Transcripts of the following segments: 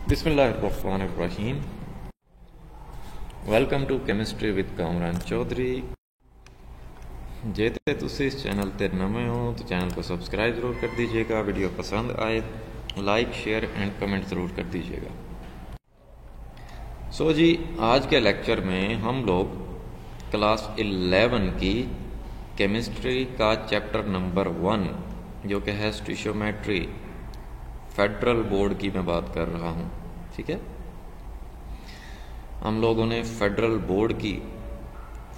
बिस्मिल्लाहिर्रहमानिर्रहीम। Welcome to chemistry with Kamran Chaudhry. जेते तुसी इस चैनल ते नवे हो तो चैनल को सब्सक्राइब ज़रूर कर दीजिएगा। वीडियो पसंद आए लाइक शेयर एंड कमेंट ज़रूर कर दीजिएगा। जी, आज के लेक्चर में हम लोग क्लास 11 की केमिस्ट्री का चैप्टर नंबर 1 जो कि है स्टिशियोमेट्री, फेडरल बोर्ड की मैं बात कर रहा हूँ। ठीक है, हम लोगों ने फेडरल बोर्ड की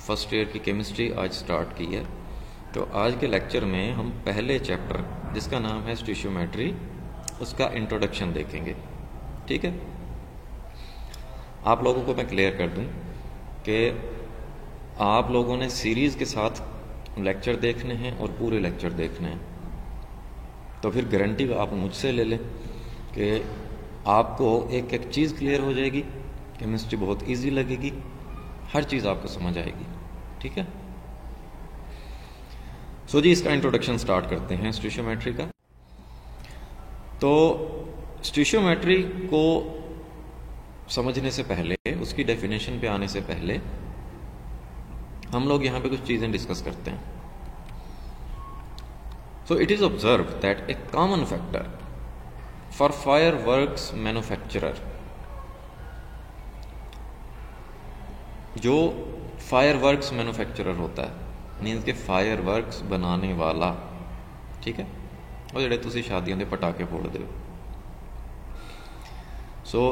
फर्स्ट ईयर की केमिस्ट्री आज स्टार्ट की है। तो आज के लेक्चर में हम पहले चैप्टर जिसका नाम है स्टिशियोमेट्री उसका इंट्रोडक्शन देखेंगे। ठीक है, आप लोगों को मैं क्लियर कर दूं कि आप लोगों ने सीरीज़ के साथ लेक्चर देखने हैं और पूरे लेक्चर देखने हैं। तो फिर गारंटी आप मुझसे ले लें कि आपको एक एक चीज़ क्लियर हो जाएगी, केमिस्ट्री बहुत इजी लगेगी, हर चीज़ आपको समझ आएगी। ठीक है, जी इसका इंट्रोडक्शन स्टार्ट करते हैं स्टिशियोमेट्री का। तो स्टिशियोमेट्री को समझने से पहले, उसकी डेफिनेशन पे आने से पहले हम लोग यहाँ पे कुछ चीज़ें डिस्कस करते हैं। So it is observed that a common factor for fireworks manufacturer, जो fireworks manufacturer होता है मीन्स के fireworks बनाने वाला, ठीक है, और जेडे तुसी शादियों के पटाखे फोड़ते हो। सो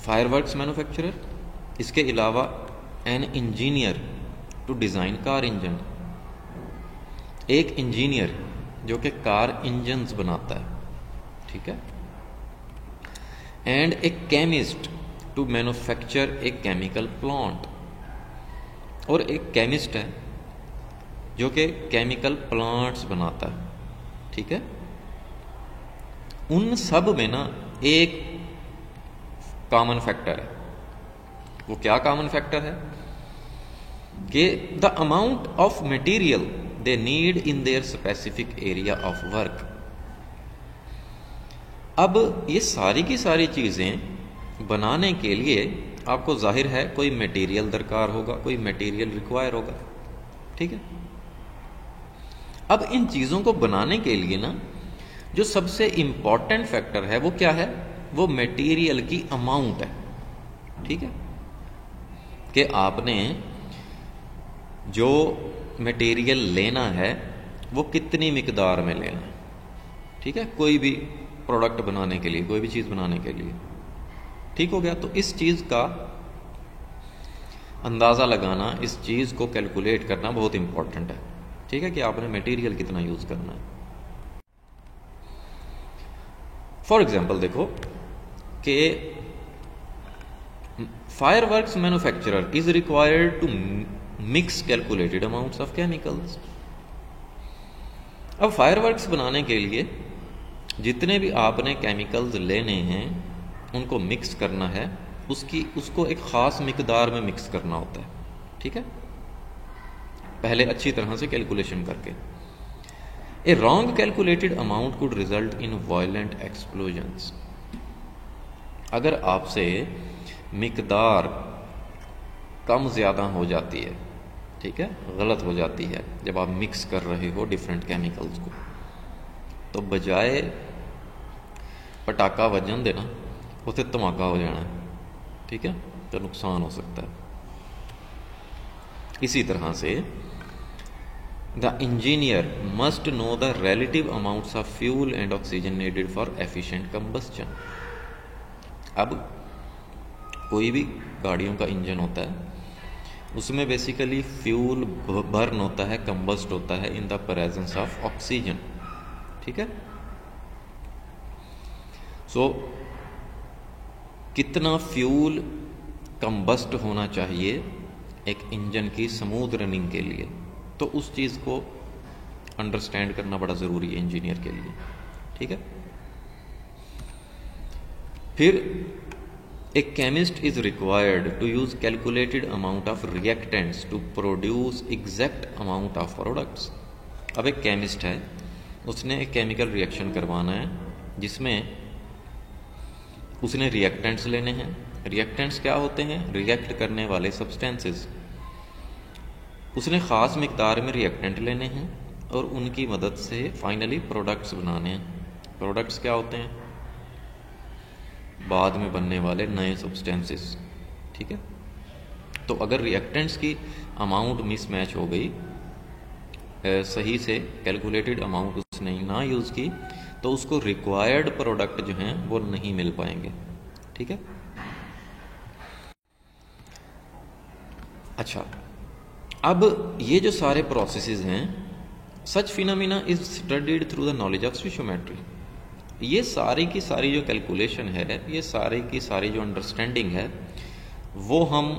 fireworks manufacturer, इसके अलावा an engineer to design car engine, एक इंजीनियर जो कि कार इंजन्स बनाता है। ठीक है, and a chemist to manufacture a chemical plant, और एक केमिस्ट है जो कि केमिकल प्लांट्स बनाता है। ठीक है, उन सब में ना एक कॉमन फैक्टर है। वो क्या कॉमन फैक्टर है कि the amount of material they need in their specific area of work। अब ये सारी की सारी चीज़ें बनाने के लिए आपको जाहिर है कोई मटेरियल दरकार होगा, कोई मटेरियल रिक्वायर होगा। ठीक है, अब इन चीज़ों को बनाने के लिए ना जो सबसे इम्पॉर्टेंट फैक्टर है वो क्या है, वो मटेरियल की अमाउंट है। ठीक है, कि आपने जो मटेरियल लेना है वो कितनी मिकदार में लेना है। ठीक है, कोई भी प्रोडक्ट बनाने के लिए, कोई भी चीज़ बनाने के लिए। ठीक हो गया, तो इस चीज़ का अंदाज़ा लगाना, इस चीज़ को कैलकुलेट करना बहुत इंपॉर्टेंट है। ठीक है, कि आपने मटेरियल कितना यूज़ करना है। फॉर एग्जाम्पल देखो कि fireworks manufacturer is required to mix calculated amounts of chemicals. अब फायरवर्क्स बनाने के लिए जितने भी आपने केमिकल्स लेने हैं उनको मिक्स करना है, उसको एक ख़ास मिकदार में मिक्स करना होता है। ठीक है, पहले अच्छी तरह से कैलकुलेशन करके। A wrong calculated amount could result in violent explosions. अगर आपसे मिकदार कम ज़्यादा हो जाती है, ठीक है, गलत हो जाती है जब आप मिक्स कर रहे हो डिफरेंट केमिकल्स को, तो बजाय पटाखा वजन देना उसे धमाका हो जाना है। ठीक है, तो नुकसान हो सकता है। इसी तरह से the engineer must know the relative amounts of fuel and oxygen needed for efficient combustion. अब कोई भी गाड़ियों का इंजन होता है, उसमें बेसिकली फ्यूल बर्न होता है, कंबस्ट होता है in the presence of oxygen. ठीक है, सो कितना फ्यूल कंबस्ट होना चाहिए एक इंजन की स्मूथ रनिंग के लिए, तो उस चीज़ को अंडरस्टैंड करना बड़ा ज़रूरी है इंजीनियर के लिए। ठीक है, फिर A chemist is required to use calculated amount of reactants to produce exact amount of products। अब एक केमिस्ट है, उसने एक केमिकल रिएक्शन करवाना है जिसमें उसने रिएक्टेंट्स लेने हैं। रिएक्टेंट्स क्या होते हैं? रिएक्ट करने वाले सब्सटेंसेस। उसने ख़ास मिकदार में रिएक्टेंट लेने हैं और उनकी मदद से फाइनली प्रोडक्ट्स बनाने हैं। प्रोडक्ट्स क्या होते हैं? बाद में बनने वाले नए सब्सटेंसेस। ठीक है, तो अगर रिएक्टेंट्स की अमाउंट मिसमैच हो गई, सही से कैलकुलेटेड अमाउंट उसने ना यूज़ की, तो उसको रिक्वायर्ड प्रोडक्ट जो हैं वो नहीं मिल पाएंगे। ठीक है, अच्छा, अब ये जो सारे प्रोसेसेस हैं, such phenomena is studied through the knowledge of stoichiometry. ये सारी की सारी जो कैलकुलेशन है, ये सारी की सारी जो अंडरस्टैंडिंग है, वो हम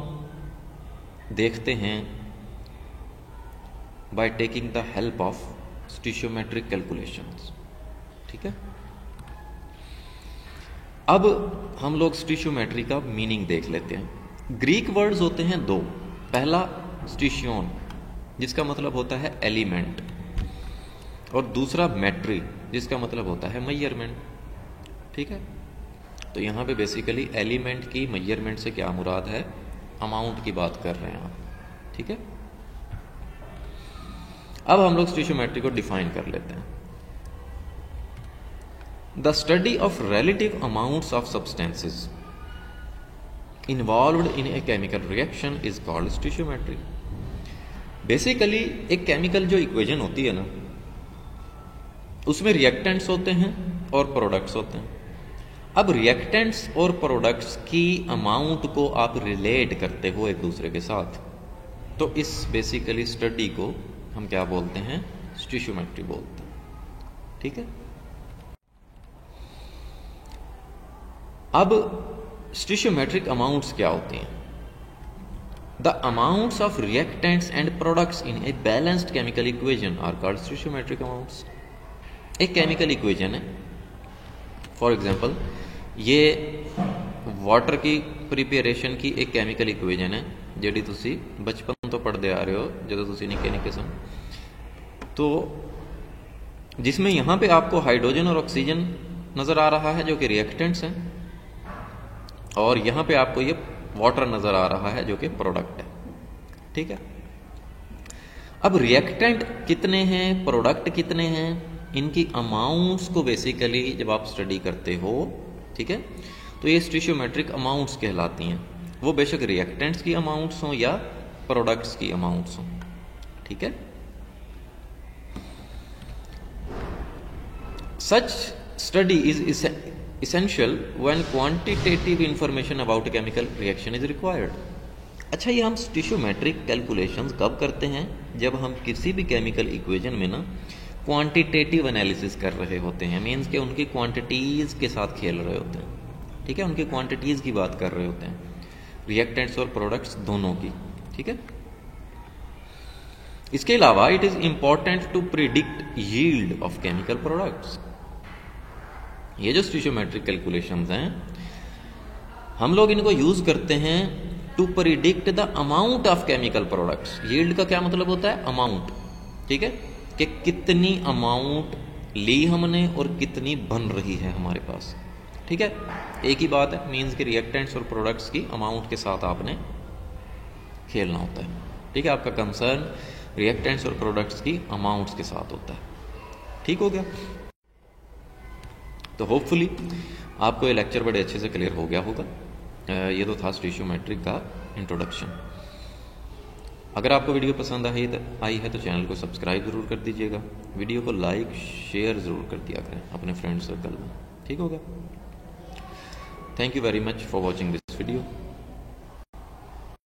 देखते हैं by taking the help of stoichiometric calculations. ठीक है, अब हम लोग स्टीशियोमेट्री का मीनिंग देख लेते हैं। ग्रीक वर्ड्स होते हैं दो। पहला स्टीशियोन, जिसका मतलब होता है एलिमेंट, और दूसरा मेट्री, जिसका मतलब होता है मेजरमेंट। ठीक है, तो यहाँ पे बेसिकली एलिमेंट की मेजरमेंट से क्या मुराद है? अमाउंट की बात कर रहे हैं आप। ठीक है, अब हम लोग स्टीशियोमेट्री को डिफाइन कर लेते हैं। The study of relative amounts of substances involved in a chemical reaction is called stoichiometry. Basically एक केमिकल जो इक्वेशन होती है ना, उसमें रिएक्टेंट्स होते हैं और प्रोडक्ट्स होते हैं। अब रिएक्टेंट्स और प्रोडक्ट्स की अमाउंट को आप रिलेट करते हो एक दूसरे के साथ, तो इस बेसिकली स्टडी को हम क्या बोलते हैं? स्टीशियोमेट्री बोलते हैं। ठीक है, अब स्टीशियोमेट्रिक अमाउंट्स क्या होती हैं? The amounts of reactants and products in a balanced chemical equation are called stoichiometric amounts. एक केमिकल इक्वेशन है, फॉर एग्जांपल ये वाटर की प्रिपेरेशन की एक केमिकल इक्वेशन है, ਜਿਹੜੀ ਤੁਸੀਂ बचपन तो पढ़ते आ रहे हो, ਜਦੋਂ ਤੁਸੀਂ ਨਿੱਕੇ ਨਿੱਕੇ ਸਨ। तो जिसमें यहाँ पे आपको हाइड्रोजन और ऑक्सीजन नज़र आ रहा है जो कि रिएक्टेंट्स हैं, और यहाँ पे आपको ये वाटर नज़र आ रहा है जो कि प्रोडक्ट है। ठीक है, अब रिएक्टेंट कितने हैं, प्रोडक्ट कितने हैं, इनकी अमाउंट्स को बेसिकली जब आप स्टडी करते हो, ठीक है, तो ये स्टीशियोमेट्रिक अमाउंट्स कहलाती हैं। वो बेशक रिएक्टेंट्स की अमाउंट्स हों या प्रोडक्ट्स की अमाउंट्स हों। ठीक है, such study is essential when quantitative information about a chemical reaction is required। अच्छा, ये हम स्टीशियोमेट्रिक कैलकुलेशंस कब करते हैं? जब हम किसी भी केमिकल इक्वेशन में ना क्वांटिटेटिव एनालिसिस कर रहे होते हैं, मीन्स के उनकी क्वांटिटीज़ के साथ खेल रहे होते हैं। ठीक है, उनकी क्वांटिटीज़ की बात कर रहे होते हैं, रिएक्टेंट्स और प्रोडक्ट्स दोनों की। ठीक है, इसके अलावा it is important to predict yield of chemical products. ये जो स्टीशियोमेट्रिक कैलकुलेशंस हैं, हम लोग इनको यूज करते हैं to predict the amount of chemical products. Yield का क्या मतलब होता है? अमाउंट। ठीक है, कि कितनी अमाउंट ली हमने और कितनी बन रही है हमारे पास। ठीक है, एक ही बात है, मीन्स कि रिएक्टेंट्स और प्रोडक्ट्स की अमाउंट के साथ आपने खेलना होता है। ठीक है, आपका कंसर्न रिएक्टेंट्स और प्रोडक्ट्स की अमाउंट्स के साथ होता है। ठीक हो गया? तो होपफुली आपको ये लेक्चर बड़े अच्छे से क्लियर हो गया होगा। ये तो था स्टीशियोमेट्रिक का इंट्रोडक्शन। अगर आपको वीडियो पसंद आई है तो चैनल को सब्सक्राइब ज़रूर कर दीजिएगा, वीडियो को लाइक शेयर ज़रूर कर दिया करें अपने फ्रेंड सर्कल में। ठीक होगा? Thank you very much for watching this video.